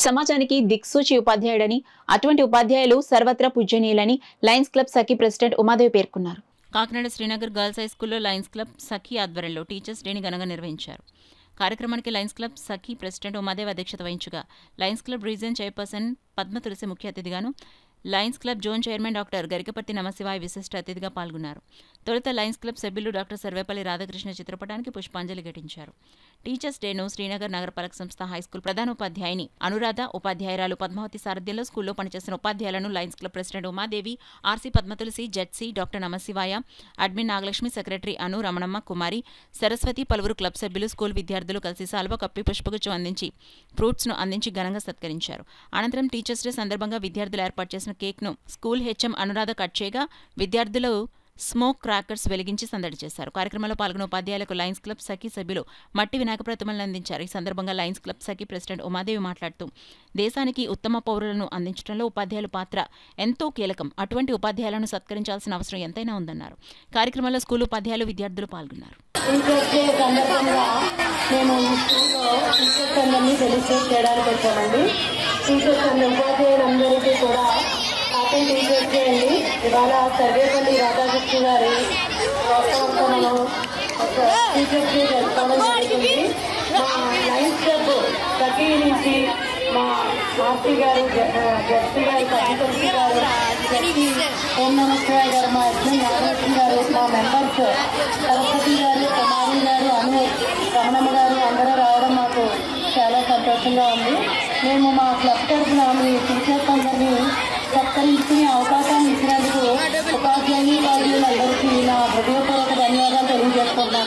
సమాజానికి దిక్సూచి ఉపాధ్యాయుడని, అటువంటి ఉపాధ్యాయులు సర్వత్రా పూజనీయులని Lions Club Sakhi president Umadevi పేర్కొన్నారు. కాకినాడ శ్రీనగర్ గర్ల్స్ హై స్కూల్లో లయన్స్ క్లబ్ సఖీ ఆధ్వర్యంలో టీచర్స్ డేని ఘనంగా నిర్వహించారు. కార్యక్రమానికి Lions Club Sakhi president Umadevi అధ్యక్షత వహించగా Lions Club region chairperson Padma Tulasi ముఖ్య అతిథిగాను, Lions Club zone chairman doctor Garikaparthi Namasivaya విశిష్ట అతిథిగా పాల్గొన్నారు. తొలుత లయన్స్ క్లబ్ సభ్యులు డాక్టర్ సర్వేపల్లి రాధాకృష్ణ చిత్రపటానికి పుష్పాంజలి ఘటించారు. టీచర్స్ డేను శ్రీనగర్ నగరపాలక సంస్థ హైస్కూల్ ప్రధానోపాధ్యాయుని అనురాధ, ఉపాధ్యాయురాలు పద్మావతి సారథ్యంలో స్కూల్లో పనిచేసిన ఉపాధ్యాయులను Lions Club president Umadevi, RC Padmatulasi, ZC doctor Namasivaya, admin Nagalakshmi, secretary Anu, Ramanamma, Kumari, Saraswathi, పలువురు క్లబ్ సభ్యులు, స్కూల్ విద్యార్థులు కలిసి సాల్వ కప్పి పుష్పగుచ్చం అందించి ఫ్రూట్స్ను అందించి ఘనంగా సత్కరించారు. అనంతరం టీచర్స్ డే సందర్భంగా విద్యార్థులు ఏర్పాటు చేసిన కేక్ను స్కూల్ హెచ్ఎం అనురాధ కట్ చేయగా విద్యార్థులు స్మోక్ క్రాకర్స్ వెలిగించి సందడి చేశారు. కార్యక్రమంలో పాల్గొన్న ఉపాధ్యాయులకు లయన్స్ క్లబ్ సఖీ సభ్యులు మట్టి వినాయక ప్రతిమలను అందించారు. ఈ సందర్భంగా Lions Club Sakhi president Umadevi మాట్లాడుతూ, దేశానికి ఉత్తమ పౌరులను అందించడంలో ఉపాధ్యాయుల పాత్ర ఎంతో కీలకం. అటువంటి ఉపాధ్యాయులను సత్కరించాల్సిన అవసరం ఎంతైనా ఉందన్నారు. కార్యక్రమంలో స్కూల్ ఉపాధ్యాయులు, విద్యార్థులు పాల్గొన్నారు. టీచర్స్ డే అండి. ఇవాళ సర్వేపల్లి రాధాకృష్ణ గారి ప్రోత్సాహంతో టీచర్స్ డే జరుపుకోవడం జరుగుతుంది. మా లయన్స్ క్లబ్ సఖీ నుంచి మా ఆర్సీ గారు, జడ్సీ గారు, పద్మతులసి గారు, జడ్సీ ఓం నమశివాయ గారు, మా అడ్మిన్ నాగలక్ష్మి గారు, మా మెంబర్స్ సరస్వతి గారు, కుమారి గారు, అను, రమణమ్మ గారు అందరూ రావడం మాకు చాలా సంతోషంగా ఉంది. మేము మా క్లబ్ తరఫున మీ టీచర్స్ అందరినీ సత్కరించుకునే అవకాశాన్ని ఇచ్చినందుకు ఉపాధ్యాయులందరికీ నా హృదయపూర్వక ధన్యవాదాలు తెలియజేసుకుంటున్నాను.